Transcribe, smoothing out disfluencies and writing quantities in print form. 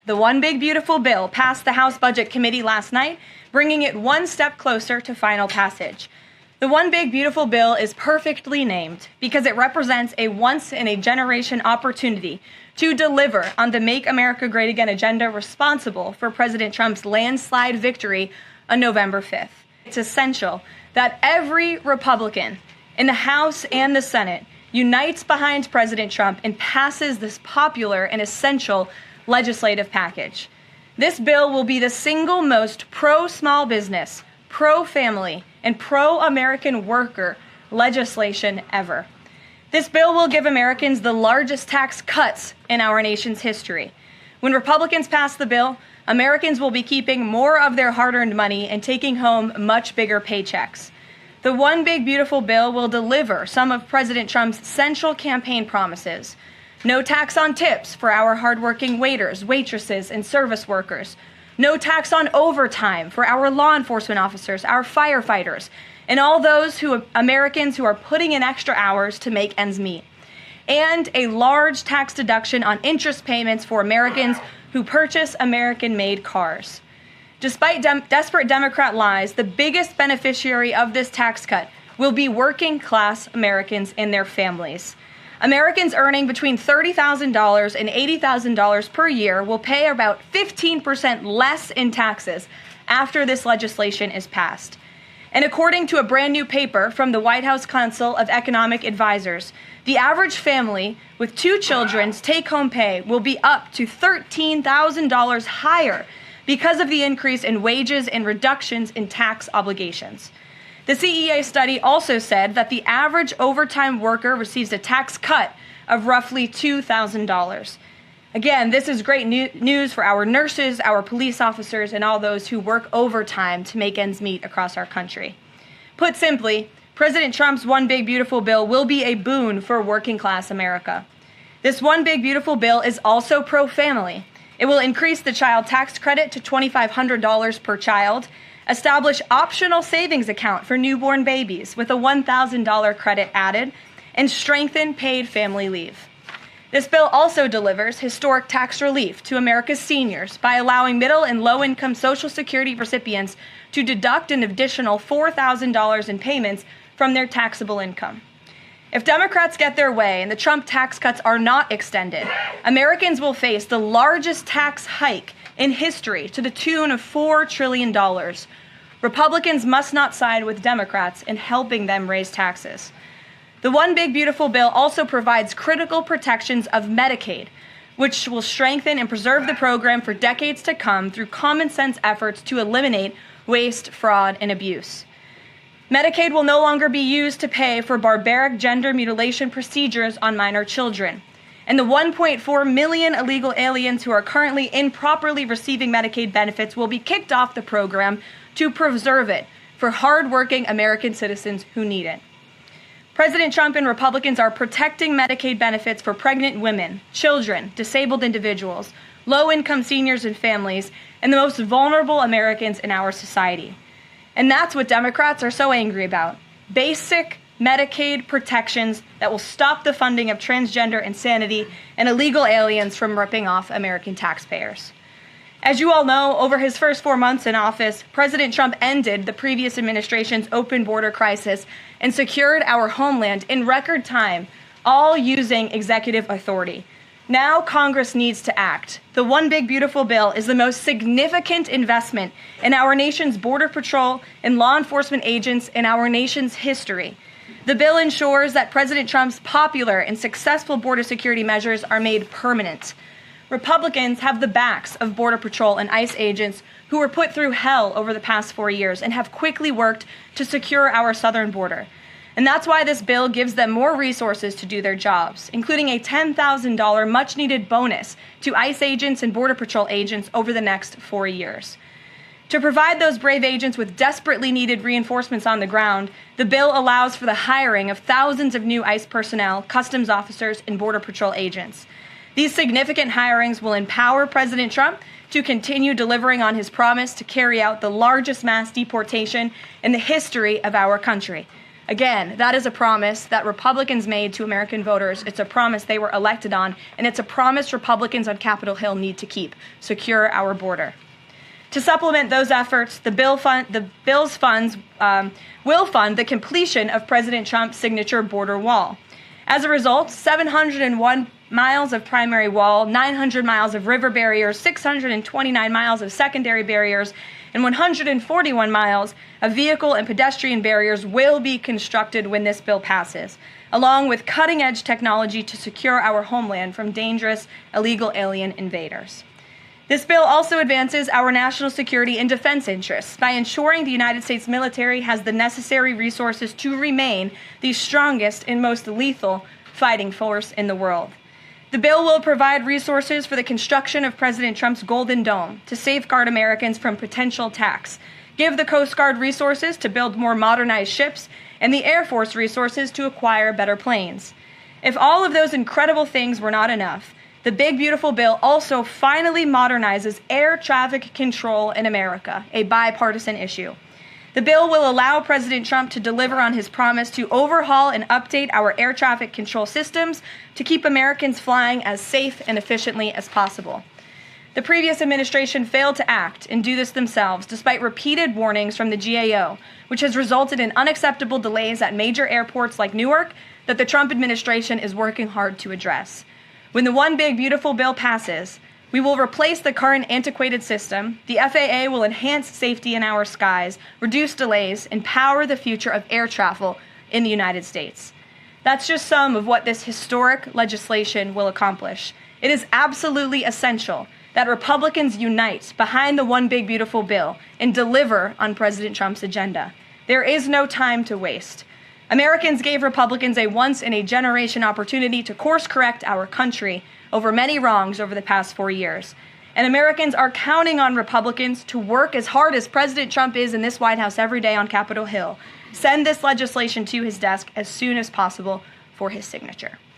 The One Big Beautiful Bill passed the House Budget Committee last night, bringing it one step closer to final passage. The One Big Beautiful Bill is perfectly named because it represents a once-in-a-generation opportunity to deliver on the Make America Great Again agenda responsible for President Trump's landslide victory on November 5th. It's essential that every Republican in the House and the Senate unites behind President Trump and passes this popular and essential legislative package. This bill will be the single most pro-small business, pro-family, and pro-American worker legislation ever. This bill will give Americans the largest tax cuts in our nation's history. When Republicans pass the bill, Americans will be keeping more of their hard-earned money and taking home much bigger paychecks. The One Big Beautiful Bill will deliver some of President Trump's central campaign promises. No tax on tips for our hardworking waiters, waitresses, and service workers. No tax on overtime for our law enforcement officers, our firefighters, and all those Americans who are putting in extra hours to make ends meet. And a large tax deduction on interest payments for Americans who purchase American-made cars. Despite desperate Democrat lies, the biggest beneficiary of this tax cut will be working-class Americans and their families. Americans earning between $30,000 and $80,000 per year will pay about 15% less in taxes after this legislation is passed. And according to a brand new paper from the White House Council of Economic Advisors, the average family with 2 children's take-home pay will be up to $13,000 higher because of the increase in wages and reductions in tax obligations. The CEA study also said that the average overtime worker receives a tax cut of roughly $2,000. Again, this is great news for our nurses, our police officers, and all those who work overtime to make ends meet across our country. Put simply, President Trump's One Big Beautiful Bill will be a boon for working-class America. This One Big Beautiful Bill is also pro-family. It will increase the child tax credit to $2,500 per child, establish optional savings account for newborn babies with a $1,000 credit added, and strengthen paid family leave. This bill also delivers historic tax relief to America's seniors by allowing middle and low-income Social Security recipients to deduct an additional $4,000 in payments from their taxable income. If Democrats get their way and the Trump tax cuts are not extended, Americans will face the largest tax hike in history to the tune of $4 trillion. Republicans must not side with Democrats in helping them raise taxes. The One Big Beautiful Bill also provides critical protections of Medicaid, which will strengthen and preserve the program for decades to come through common sense efforts to eliminate waste, fraud, and abuse. Medicaid will no longer be used to pay for barbaric gender mutilation procedures on minor children. And the 1.4 million illegal aliens who are currently improperly receiving Medicaid benefits will be kicked off the program to preserve it for hardworking American citizens who need it. President Trump and Republicans are protecting Medicaid benefits for pregnant women, children, disabled individuals, low-income seniors and families, and the most vulnerable Americans in our society. And that's what Democrats are so angry about. Basic Medicaid protections that will stop the funding of transgender insanity and illegal aliens from ripping off American taxpayers. As you all know, over his first 4 months in office, President Trump ended the previous administration's open border crisis and secured our homeland in record time, all using executive authority. Now Congress needs to act. The One Big Beautiful Bill is the most significant investment in our nation's border patrol and law enforcement agents in our nation's history. The bill ensures that President Trump's popular and successful border security measures are made permanent. Republicans have the backs of Border Patrol and ICE agents who were put through hell over the past 4 years and have quickly worked to secure our southern border. And that's why this bill gives them more resources to do their jobs, including a $10,000 much-needed bonus to ICE agents and Border Patrol agents over the next 4 years. To provide those brave agents with desperately needed reinforcements on the ground, the bill allows for the hiring of thousands of new ICE personnel, customs officers, and Border Patrol agents. These significant hirings will empower President Trump to continue delivering on his promise to carry out the largest mass deportation in the history of our country. Again, that is a promise that Republicans made to American voters. It's a promise they were elected on, and it's a promise Republicans on Capitol Hill need to keep: secure our border. To supplement those efforts, the bill's funds will fund the completion of President Trump's signature border wall. As a result, 701 miles of primary wall, 900 miles of river barriers, 629 miles of secondary barriers, and 141 miles of vehicle and pedestrian barriers will be constructed when this bill passes, along with cutting-edge technology to secure our homeland from dangerous illegal alien invaders. This bill also advances our national security and defense interests by ensuring the United States military has the necessary resources to remain the strongest and most lethal fighting force in the world. The bill will provide resources for the construction of President Trump's Golden Dome to safeguard Americans from potential attacks, give the Coast Guard resources to build more modernized ships, and the Air Force resources to acquire better planes. If all of those incredible things were not enough, the big, beautiful bill also finally modernizes air traffic control in America, a bipartisan issue. The bill will allow President Trump to deliver on his promise to overhaul and update our air traffic control systems to keep Americans flying as safe and efficiently as possible. The previous administration failed to act and do this themselves, despite repeated warnings from the GAO, which has resulted in unacceptable delays at major airports like Newark that the Trump administration is working hard to address. When the one big, beautiful bill passes, we will replace the current antiquated system, the FAA will enhance safety in our skies, reduce delays, and power the future of air travel in the United States. That's just some of what this historic legislation will accomplish. It is absolutely essential that Republicans unite behind the one big, beautiful bill and deliver on President Trump's agenda. There is no time to waste. Americans gave Republicans a once-in-a-generation opportunity to course-correct our country over many wrongs over the past 4 years. And Americans are counting on Republicans to work as hard as President Trump is in this White House every day on Capitol Hill. Send this legislation to his desk as soon as possible for his signature.